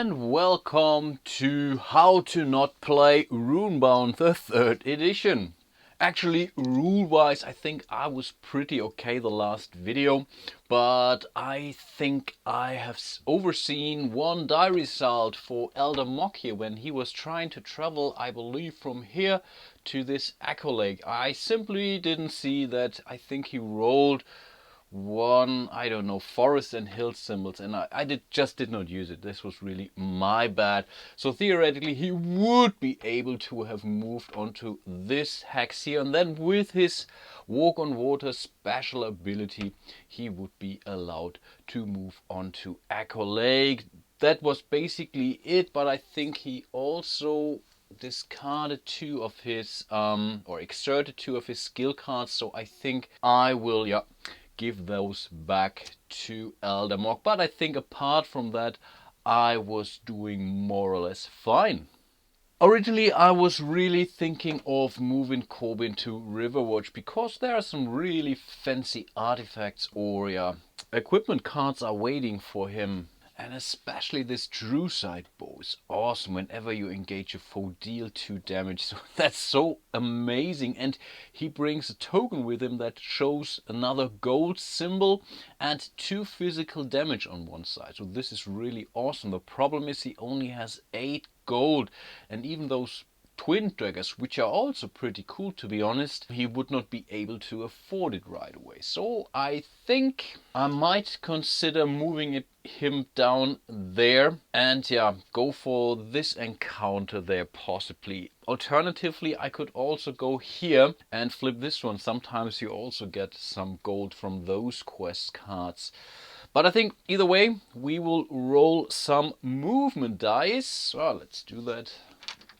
and welcome to How to Not Play Runebound, the 3rd edition. Actually, rule-wise, I think I was pretty okay the last video, but I think I have overseen one die result for Elder Mock here when he was trying to travel, I believe, from here to this Echo Lake. I simply didn't see that. I think he rolled one, I don't know, forest and hill symbols, and I just did not use it. This was really my bad. So theoretically he would be able to have moved onto this hex here, and then with his walk on water special ability he would be allowed to move onto Echo Lake. That was basically it, but I think he also discarded two of his or exerted two of his skill cards, so I think I will give those back to Elder Mock. But I think apart from that, I was doing more or less fine. Originally, I was really thinking of moving Corbin to Riverwatch because there are some really fancy artifacts or equipment cards are waiting for him. And especially this True Sight bow is awesome. Whenever you engage a foe, deal 2 damage. So that's so amazing. And he brings a token with him that shows another gold symbol and 2 physical damage on one side. So this is really awesome. The problem is he only has 8 gold. And even those twin daggers, which are also pretty cool to be honest, he would not be able to afford it right away. So I think I might consider moving him down there and go for this encounter there possibly. Alternatively, I could also go here and flip this one. Sometimes you also get some gold from those quest cards. But I think either way we will roll some movement dice. Well, let's do that.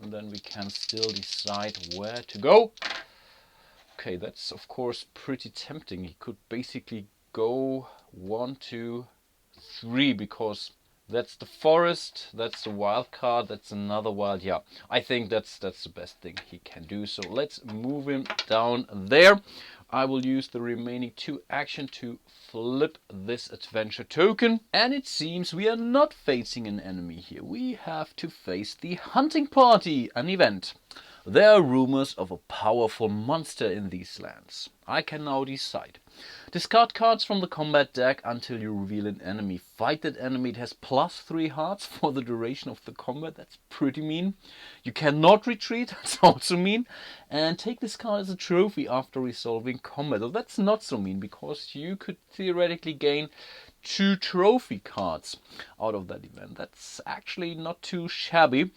And then we can still decide where to go. Okay, that's of course pretty tempting. He could basically go 1, 2, 3 because that's the forest, that's the wild card, that's another wild. Yeah, I think that's the best thing he can do. So let's move him down there. I will use the remaining 2 action to flip this adventure token. And it seems we are not facing an enemy here. We have to face the hunting party, an event. There are rumors of a powerful monster in these lands. I can now decide. Discard cards from the combat deck until you reveal an enemy. Fight that enemy. It has +3 hearts for the duration of the combat. That's pretty mean. You cannot retreat. That's also mean. And take this card as a trophy after resolving combat. Well, that's not so mean because you could theoretically gain 2 trophy cards out of that event. That's actually not too shabby.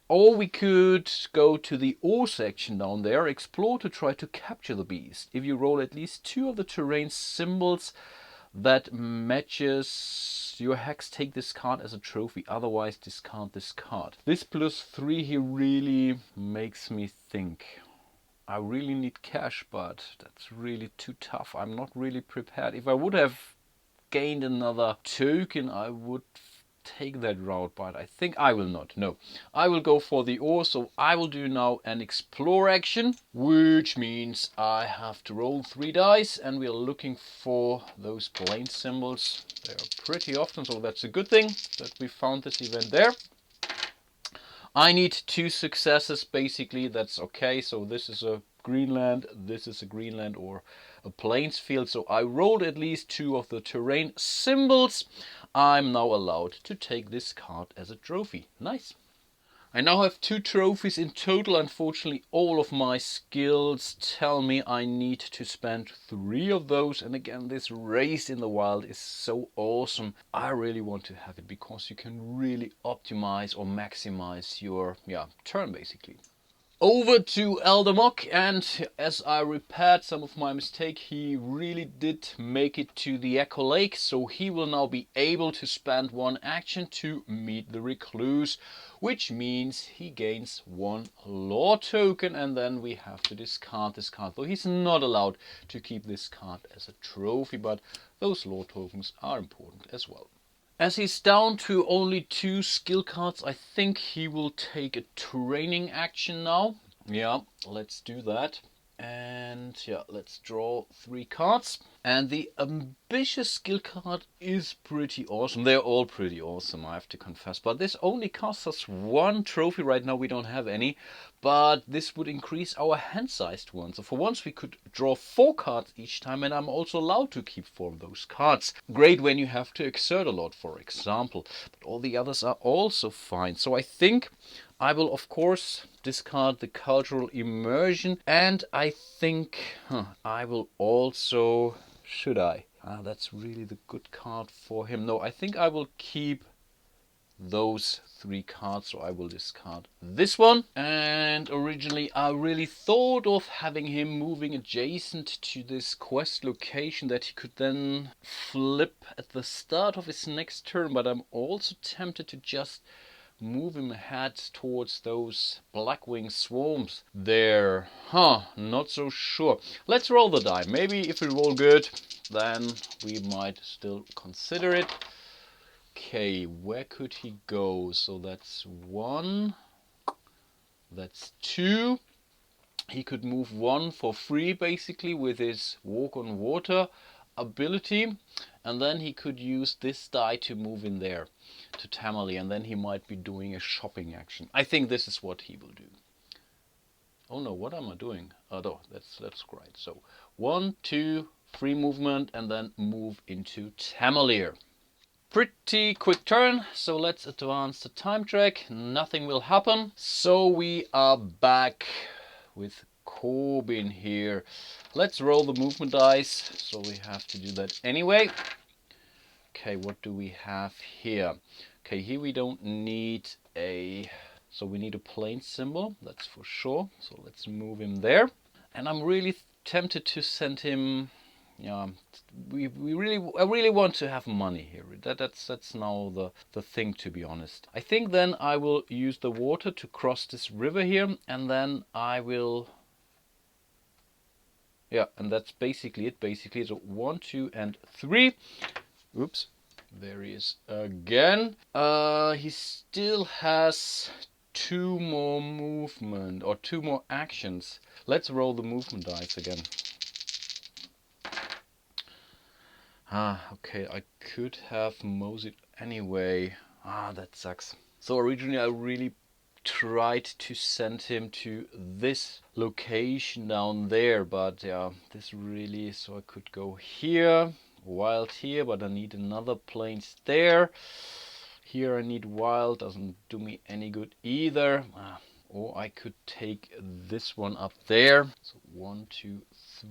Or we could go to the ore section down there, explore to try to capture the beast. If you roll at least 2 of the terrain symbols that matches your hex, take this card as a trophy. Otherwise, discard this card. This +3 here really makes me think. I really need cash, but that's really too tough. I'm not really prepared. If I would have gained another token, I would take that route, but I think I will not. No, I will go for the ore. So I will do now an explore action, which means I have to roll 3 dice, and we are looking for those plane symbols. They are pretty often, so that's a good thing that we found this event there. I need 2 successes basically. That's okay. So this is a Greenland, this is a Greenland or a plains field. So I rolled at least 2 of the terrain symbols. I'm now allowed to take this card as a trophy. Nice. I now have 2 trophies in total. Unfortunately, all of my skills tell me I need to spend 3 of those. And again, this race in the wild is so awesome. I really want to have it because you can really optimize or maximize your turn basically. Over to Elder Mock, and as I repaired some of my mistake, he really did make it to the Echo Lake, so he will now be able to spend 1 action to meet the recluse, which means he gains 1 lore token, and then we have to discard this card. Though he's not allowed to keep this card as a trophy, but those lore tokens are important as well. As he's down to only 2 skill cards, I think he will take a training action now. Yeah, let's do that. And let's draw 3 cards. And the ambitious skill card is pretty awesome. They're all pretty awesome, I have to confess. But this only costs us 1 trophy. Right now we don't have any. But this would increase our hand sized one. So for once we could draw 4 cards each time. And I'm also allowed to keep 4 of those cards. Great when you have to exert a lot, for example. But all the others are also fine. So I think I will, of course, discard the cultural immersion. And I think I will also... Should I? That's really the good card for him. No, I think I will keep those 3 cards, so I will discard this one. And originally I really thought of having him moving adjacent to this quest location that he could then flip at the start of his next turn, but I'm also tempted to just move him ahead towards those Blackwing swarms there. Not so sure. Let's roll the die. Maybe if we roll good, then we might still consider it. Okay, where could he go? So that's 1. That's 2. He could move 1 for free, basically, with his Walk on Water ability. And then he could use this die to move in there to Tamale, and then he might be doing a shopping action. I think this is what he will do. Oh no, what am I doing? Oh no, that's great. So 1, 2, free movement, and then move into Tamale. Pretty quick turn, so let's advance the time track. Nothing will happen. So we are back with Corbin here. Let's roll the movement dice, so we have to do that anyway. Okay, what do we have here? Okay, here we don't need a... So we need a plane symbol, that's for sure. So let's move him there. And I'm really tempted to send him... Yeah, I really want to have money here. That's now the thing, to be honest. I think then I will use the water to cross this river here, and then I will... Yeah, and that's basically it. Basically, so 1, 2, and 3. Oops, there he is again. He still has 2 more movement, or 2 more actions. Let's roll the movement dice again. Okay, I could have moseyed anyway. That sucks. So originally I really tried to send him to this location down there, but yeah, this really... So I could go here. Wild here, but I need another planes there. Here I need wild, doesn't do me any good either. Or I could take this one up there. So 1, 2,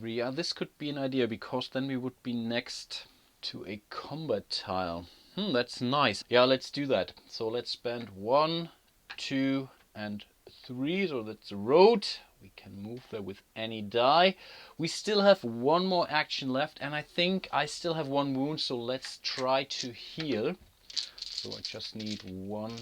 3. This could be an idea, because then we would be next to a combat tile. That's nice. Yeah, let's do that. So let's spend 1, 2, and 3. So that's the road. We can move there with any die. We still have 1 more action left, and I think I still have 1 wound, so let's try to heal. So I just need 1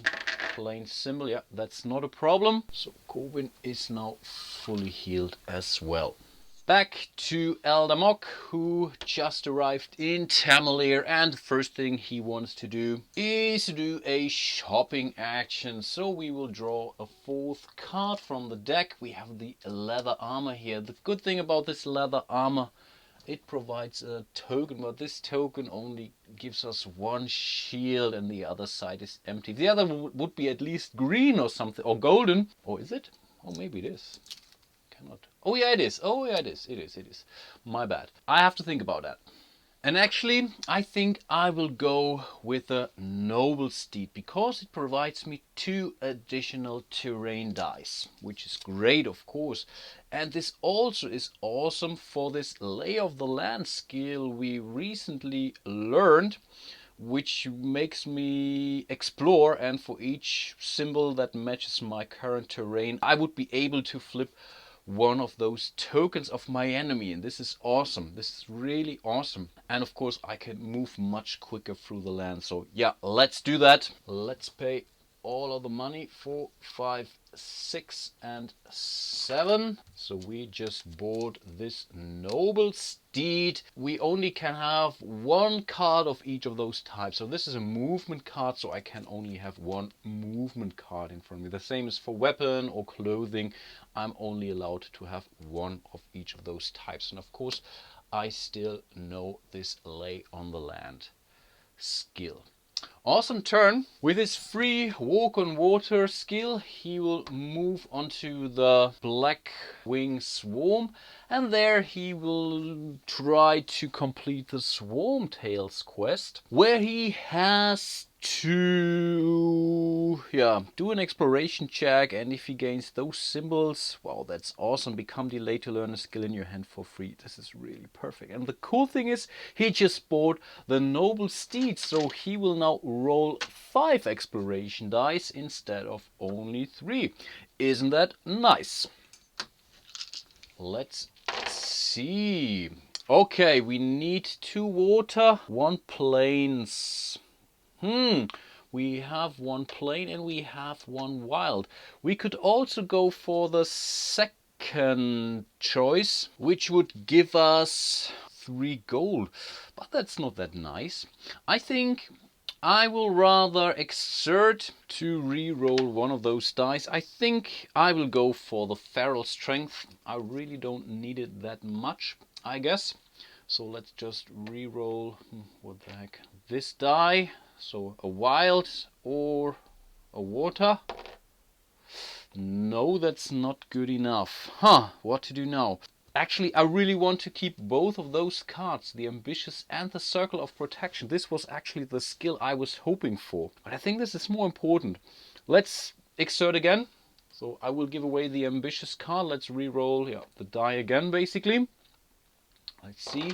plain symbol. Yeah, that's not a problem. So Corbin is now fully healed as well. Back to Eldamok, who just arrived in Tamale, and the first thing he wants to do is to do a shopping action. So we will draw a 4th card from the deck. We have the leather armor here. The good thing about this leather armor, it provides a token, but this token only gives us 1 shield and the other side is empty. The other would be at least green or something, or golden. Or is it? Oh, maybe it is. Cannot. Oh yeah, it is. Oh yeah, it is. It is. My bad. I have to think about that. And actually, I think I will go with a noble steed, because it provides me 2 additional terrain dice, which is great, of course. And this also is awesome for this lay of the land skill we recently learned, which makes me explore, and for each symbol that matches my current terrain, I would be able to flip 1 of those tokens of my enemy, and this is awesome. This is really awesome. And of course I can move much quicker through the land. So yeah, let's do that. Let's pay all of the money. 4, 5, 6, and 7. So we just bought this noble steed. We only can have 1 card of each of those types. So this is a movement card, so I can only have 1 movement card in front of me. The same is for weapon or clothing. I'm only allowed to have 1 of each of those types. And of course I still know this lay on the land skill. Awesome turn. With his free walk on water skill, he will move onto the Black Wing Swarm, and there he will try to complete the Swarmtails quest, where he has to do an exploration check, and if he gains those symbols, wow, that's awesome. Become delayed to learn a skill in your hand for free. This is really perfect. And the cool thing is, he just bought the Noble Steed, so he will now roll 5 exploration dice instead of only 3. Isn't that nice? Let's see. Okay, we need 2 water, 1 plains. We have 1 plain and we have 1 wild. We could also go for the second choice, which would give us 3 gold. But that's not that nice. I think I will rather exert to re-roll one of those dice. I think I will go for the feral strength. I really don't need it that much, I guess. So let's just re-roll, what the heck, this die. So a wild or a water. No, that's not good enough. What to do now? Actually, I really want to keep both of those cards, the Ambitious and the Circle of Protection. This was actually the skill I was hoping for. But I think this is more important. Let's exert again. So I will give away the Ambitious card. Let's re-roll the die again, basically. Let's see.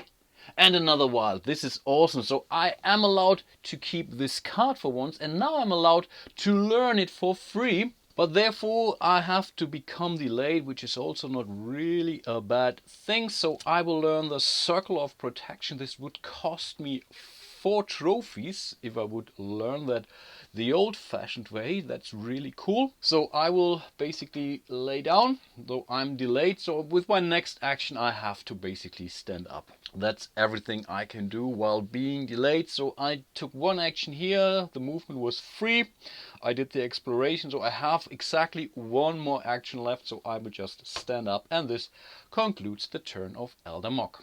And another wild. This is awesome. So I am allowed to keep this card for once, and now I'm allowed to learn it for free. But therefore I have to become delayed, which is also not really a bad thing. So I will learn the Circle of Protection. This would cost me 4 trophies if I would learn that the old-fashioned way. That's really cool. So I will basically lay down, though I'm delayed. So with my next action I have to basically stand up. That's everything I can do while being delayed. So I took 1 action here. The movement was free. I did the exploration, so I have exactly 1 more action left. So I will just stand up, and this concludes the turn of Elder Mock.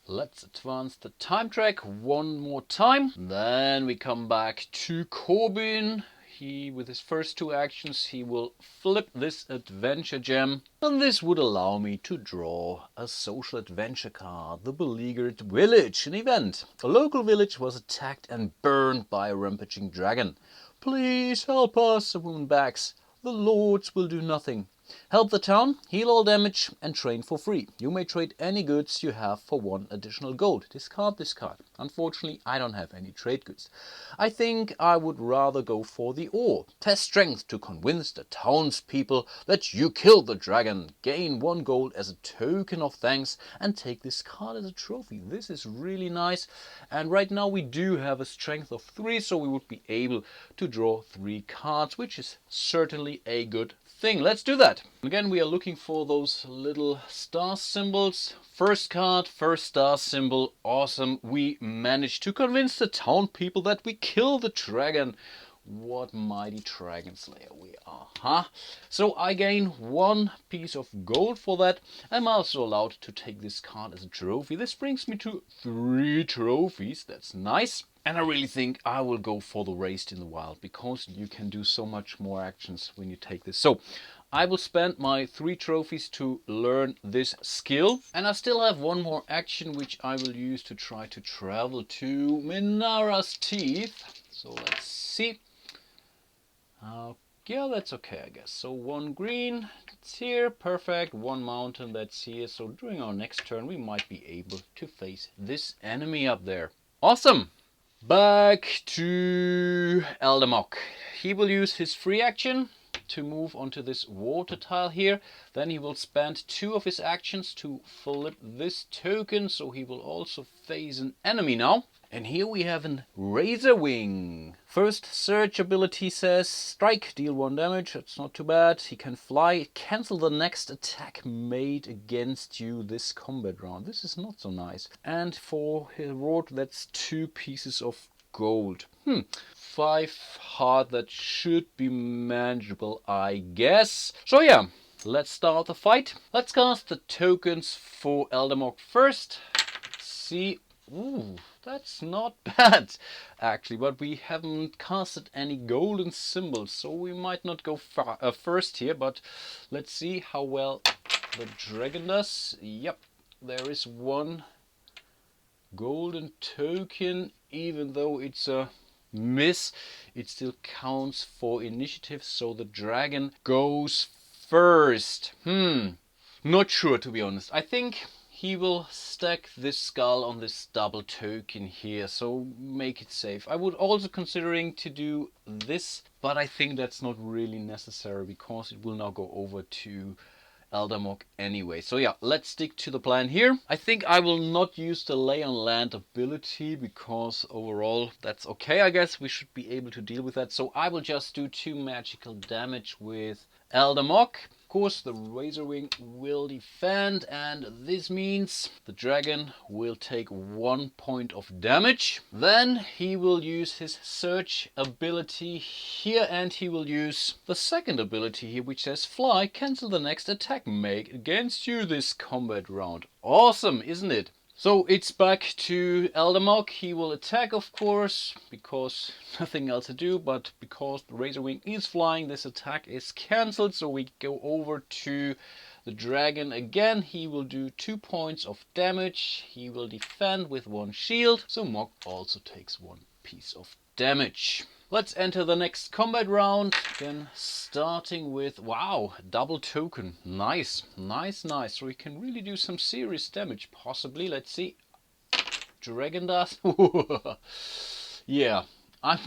Let's advance the time track 1 more time. Then we come back to Corbin. He, with his first 2 actions, he will flip this adventure gem. And this would allow me to draw a social adventure card, the Beleaguered Village, an event. A local village was attacked and burned by a rampaging dragon. Please help us, woundbags. The lords will do nothing. Help the town, heal all damage, and train for free. You may trade any goods you have for 1 additional gold. Discard this card. Unfortunately, I don't have any trade goods. I think I would rather go for the ore. Test strength to convince the townspeople that you killed the dragon. Gain 1 gold as a token of thanks, and take this card as a trophy. This is really nice. And right now we do have a strength of 3, so we would be able to draw 3 cards, which is certainly a good thing. Let's do that. Again, we are looking for those little star symbols. First card, first star symbol. Awesome. We managed to convince the town people that we killed the dragon. What mighty dragon slayer we are, huh? So I gain 1 piece of gold for that. I'm also allowed to take this card as a trophy. This brings me to 3 trophies. That's nice. And I really think I will go for the Raised in the Wild, because you can do so much more actions when you take this. So I will spend my 3 trophies to learn this skill. And I still have 1 more action, which I will use to try to travel to Minara's Teeth. So let's see. Yeah, that's okay, I guess. So 1 green, that's here, perfect. 1 mountain, that's here. So during our next turn, we might be able to face this enemy up there. Awesome! Back to Elder Mock. He will use his free action to move onto this water tile here. Then he will spend 2 of his actions to flip this token, so he will also face an enemy now. And here we have an Razor Wing. First search ability says strike, deal 1 damage. That's not too bad. He can fly, cancel the next attack made against you this combat round. This is not so nice. And for his reward, that's 2 pieces of gold. 5 heart, that should be manageable, I guess. So yeah, let's start the fight. Let's cast the tokens for Elder Mock first. see. Ooh, that's not bad, actually. But we haven't casted any golden symbols, so we might not go first here. But let's see how well the dragon does. Yep, there is one golden token. Even though it's a miss, it still counts for initiative, so the dragon goes first. Not sure, to be honest. I think he will stack this skull on this double token here, so make it safe. I would also considering to do this, but I think that's not really necessary because it will now go over to Eldermog anyway. So yeah, let's stick to the plan here. I think I will not use the Lay on Land ability because overall that's okay, I guess. We should be able to deal with that. So I will just do 2 magical damage with Eldermog. Of course, the Razorwing will defend, and this means the dragon will take 1 point of damage. Then he will use his search ability here, and he will use the second ability here, which says fly, cancel the next attack made against you this combat round. Awesome, isn't it? So it's back to Eldermog. He will attack, of course, because nothing else to do, but because the Razorwing is flying, this attack is cancelled. So we go over to the dragon again. He will do 2 points of damage. He will defend with 1 shield. So Mog also takes 1 piece of damage. Let's enter the next combat round. Again, starting with, wow, double token. Nice, nice, nice. So we can really do some serious damage, possibly. Let's see. Dragon does. Yeah, I'm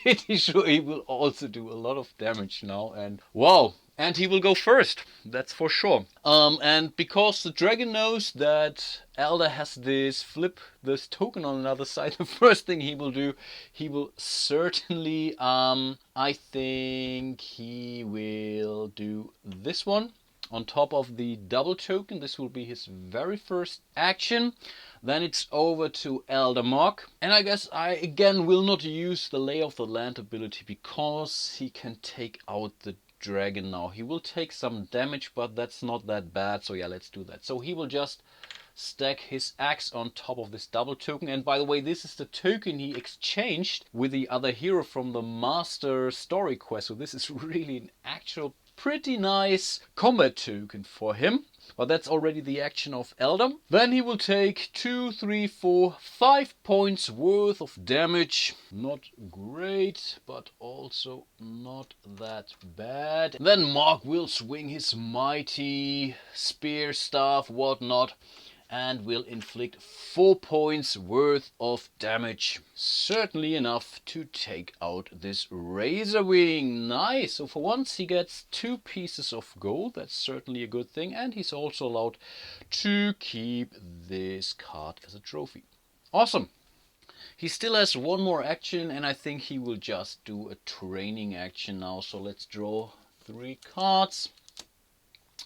pretty sure he will also do a lot of damage now. And wow. And he will go first, that's for sure. And because the dragon knows that Elder has this token on another side, the first thing he will do, he will certainly, I think he will do this one on top of the double token. This will be his very first action. Then it's over to Eldermog. And I guess I again will not use the Lay of the Land ability because he can take out the dragon now. He will take some damage, but that's not that bad. So yeah, let's do that. So he will just stack his axe on top of this double token. And by the way, this is the token he exchanged with the other hero from the Master Story quest. So this is really an actual pretty nice combat token for him. But that's already the action of Elder. Then he will take 2, 3, 4, 5 points worth of damage. Not great, but also not that bad. Then Mog will swing his mighty spear, staff, whatnot, and will inflict 4 points worth of damage. Certainly enough to take out this Razorwing. Nice! So for once he gets 2 pieces of gold. That's certainly a good thing. And he's also allowed to keep this card as a trophy. Awesome! He still has 1 more action, and I think he will just do a training action now. So let's draw 3 cards.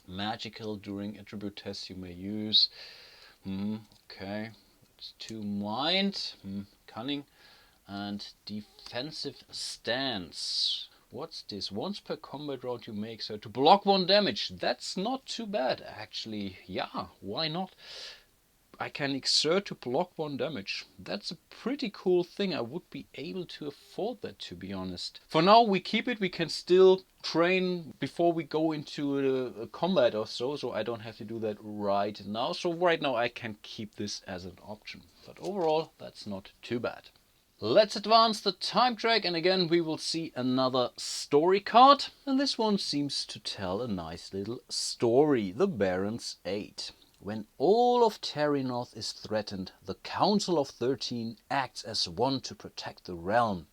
Magical during attribute tests you may use. Okay, it's 2 mind, cunning, and defensive stance. What's this? Once per combat round you make so to block 1 damage. That's not too bad, actually. Yeah, why not? I can exert to block 1 damage. That's a pretty cool thing. I would be able to afford that, to be honest. For now, we keep it. We can still train before we go into a combat or so. So I don't have to do that right now. So right now I can keep this as an option. But overall, that's not too bad. Let's advance the time track. And again, we will see another story card. And this one seems to tell a nice little story. The Baron's Aid. When all of Terrinoth is threatened, the Council of 13 acts as one to protect the realm.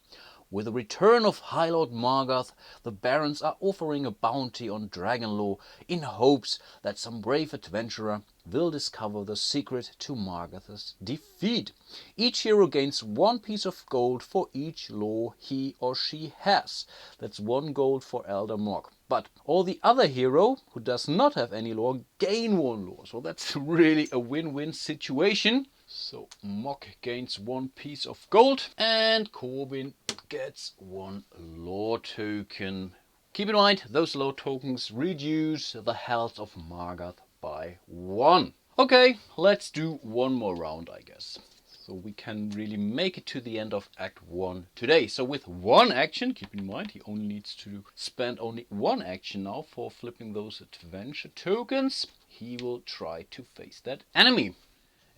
With the return of High Lord Margarth, the barons are offering a bounty on Dragonlaw in hopes that some brave adventurer will discover the secret to Margarth's defeat. Each hero gains 1 piece of gold for each law he or she has. That's 1 gold for Eldermog. But all the other hero who does not have any law gain 1 law. So that's really a win-win situation. So Mog gains 1 piece of gold and Corbin gets 1 law token. Keep in mind, those law tokens reduce the health of Margarth by 1. Okay, let's do one more round, I guess. So we can really make it to the end of Act 1 today. So with one action, keep in mind, he only needs to spend only one action now for flipping those adventure tokens. He will try to face that enemy.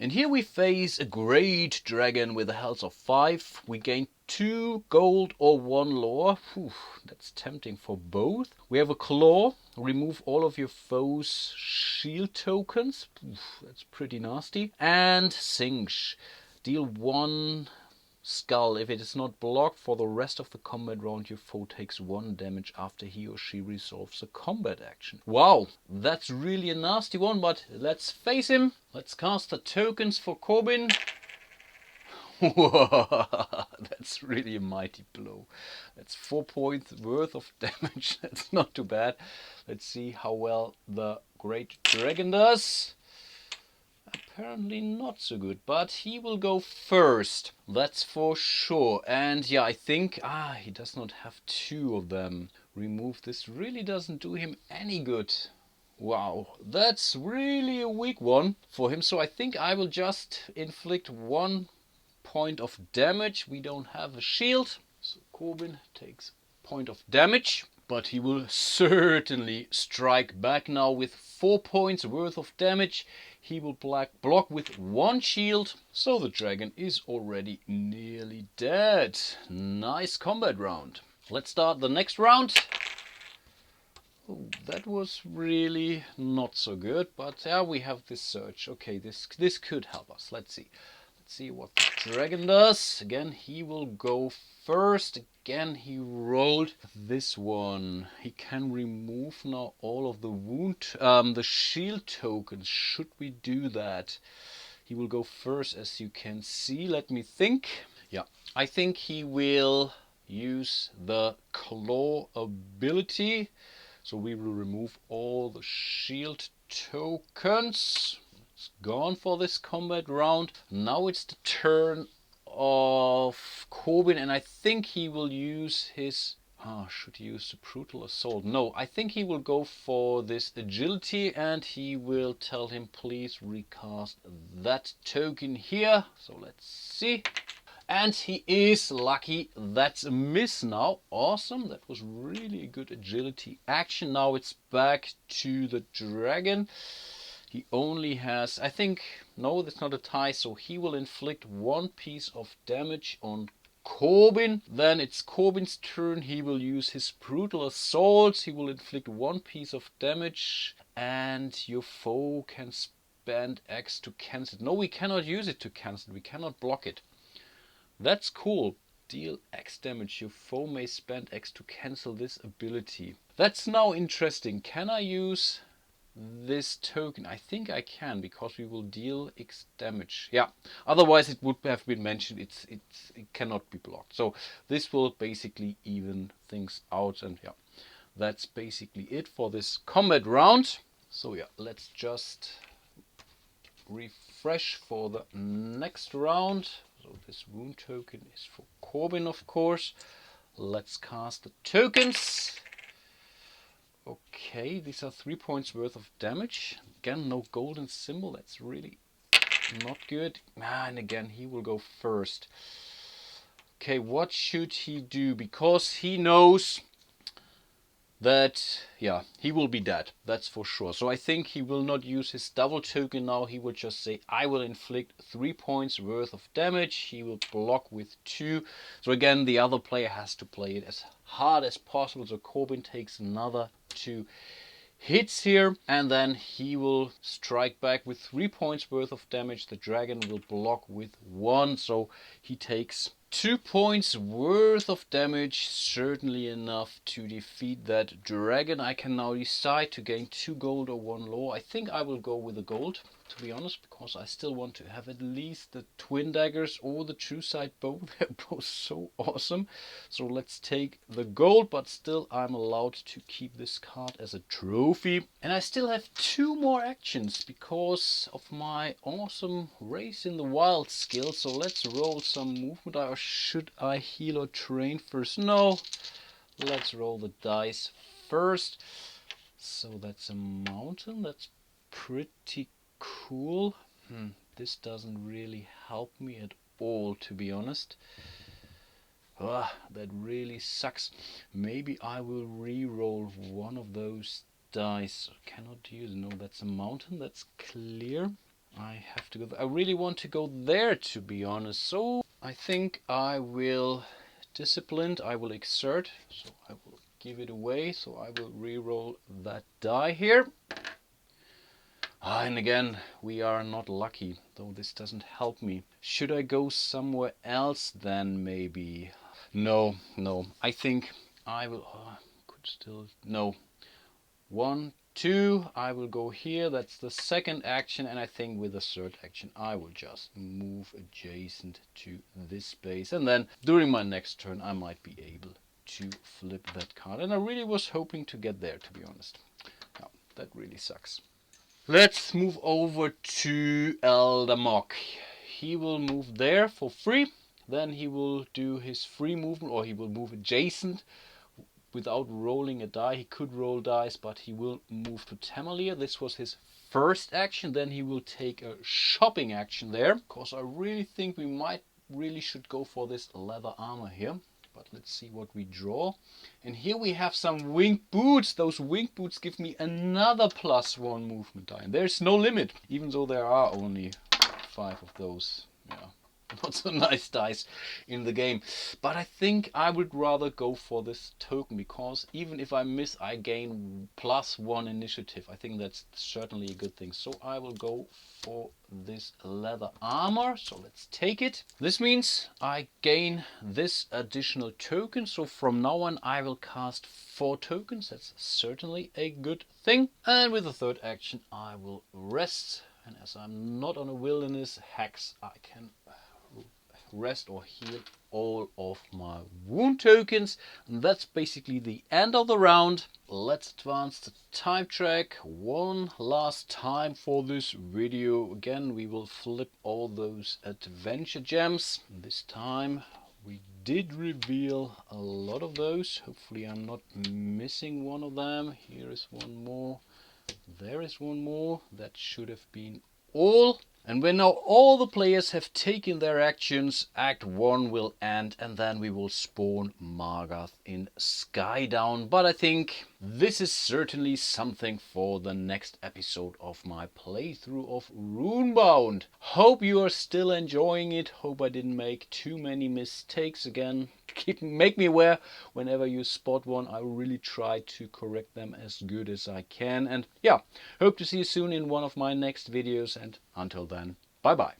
And here we face a great dragon with a health of 5. We gain 2 gold or 1 lore. Whew, that's tempting for both. We have a claw. Remove all of your foes' shield tokens. Oof, that's pretty nasty. And Singe. Deal 1 skull. If it is not blocked for the rest of the combat round, your foe takes 1 damage after he or she resolves a combat action. Wow, that's really a nasty one, but let's face him. Let's cast the tokens for Corbin. That's really a mighty blow. That's 4 points worth of damage. That's not too bad. Let's see how well the great dragon does. Apparently not so good, but he will go first. That's for sure. And yeah, I think, he does not have 2 of them. Remove this really doesn't do him any good. Wow, that's really a weak one for him. So I think I will just inflict 1 point of damage. We don't have a shield. So Corbin takes a point of damage. But he will certainly strike back now with 4 points worth of damage. He will block with 1 shield. So the dragon is already nearly dead. Nice combat round. Let's start the next round. Oh, that was really not so good. But yeah, we have this search. Okay, this could help us. Let's see. Let's see what the dragon does. Again, he will go first. Again, he rolled this one. He can remove now all of the the shield tokens. Should we do that? He will go first, as you can see. Let me think. Yeah, I think he will use the claw ability. So we will remove all the shield tokens. It's gone for this combat round. Now it's the turn of Corbin, and I think he will use his... should he use the brutal assault? No, I think he will go for this agility, and he will tell him, please recast that token here. So let's see. And he is lucky. That's a miss now. Awesome. That was really a good agility action. Now it's back to the dragon. He only has, I think, no, that's not a tie, so he will inflict 1 piece of damage on Corbin. Then it's Corbin's turn. He will use his brutal assault. He will inflict 1 piece of damage, and your foe can spend X to cancel it. No, we cannot use it to cancel it. We cannot block it. That's cool. Deal X damage. Your foe may spend X to cancel this ability. That's now interesting. Can I use this token? I think I can, because we will deal X damage. Yeah, otherwise it would have been mentioned it cannot be blocked. So this will basically even things out, and yeah, that's basically it for this combat round. So yeah, let's just refresh for the next round. So this wound token is for Corbin, of course. Let's cast the tokens. Okay, these are 3 points worth of damage. Again, no golden symbol. That's really not good. And again, he will go first. Okay, what should he do? Because he knows that, yeah, he will be dead. That's for sure. So I think he will not use his double token now. He will just say, I will inflict 3 points worth of damage. He will block with 2. So again, the other player has to play it as hard as possible. So Corbin takes another 2 hits here, and then he will strike back with 3 points worth of damage. The dragon will block with 1. So he takes 2 points worth of damage, certainly enough to defeat that dragon. I can now decide to gain 2 gold or 1 lore. I think I will go with the gold, to be honest, because I still want to have at least the twin daggers or the true sight bow. They're both so awesome. So let's take the gold, but still I'm allowed to keep this card as a trophy. And I still have 2 more actions because of my awesome race in the wild skill. So let's roll some movement. Or should I heal or train first? No, let's roll the dice first. So that's a mountain. That's pretty cool. This doesn't really help me at all, to be honest. That really sucks. Maybe I will re-roll one of those dice. Cannot use. No, that's a mountain. That's clear. I have to go. I really want to go there, to be honest. So I think I will disciplined. I will exert. So I will give it away. So I will re-roll that die here. And again, we are not lucky, though this doesn't help me. Should I go somewhere else then, maybe? No. I think I will... could still... No. 1, 2. I will go here. That's the second action. And I think with the third action, I will just move adjacent to this space. And then during my next turn, I might be able to flip that card. And I really was hoping to get there, to be honest. No, that really sucks. Let's move over to Elder Mock. He will move there for free. Then he will do his free movement, or he will move adjacent without rolling a die. He could roll dice, but he will move to Tamalier. This was his first action. Then he will take a shopping action there. Because I really think we really should go for this leather armor here. But let's see what we draw. And here we have some winged boots. Those winged boots give me another +1 movement die. And there's no limit, even though there are only 5 of those. Yeah, not so nice dice in the game. But I think I would rather go for this token, because even if I miss, I gain +1 initiative. I think that's certainly a good thing. So I will go for this leather armor. So let's take it. This means I gain this additional token. So from now on, I will cast 4 tokens. That's certainly a good thing. And with the third action, I will rest. And as I'm not on a wilderness hex, I can rest or heal all of my wound tokens. And that's basically the end of the round. Let's advance the time track one last time for this video. Again, we will flip all those adventure gems. This time we did reveal a lot of those. Hopefully I'm not missing one of them. Here is one more. There is one more. That should have been all. And when now all the players have taken their actions, Act 1 will end, and then we will spawn Margath in Skydown. But I think this is certainly something for the next episode of my playthrough of Runebound. Hope you are still enjoying it. Hope I didn't make too many mistakes again. Make me aware whenever you spot one. I will really try to correct them as good as I can. And yeah, hope to see you soon in one of my next videos. And until then, bye bye.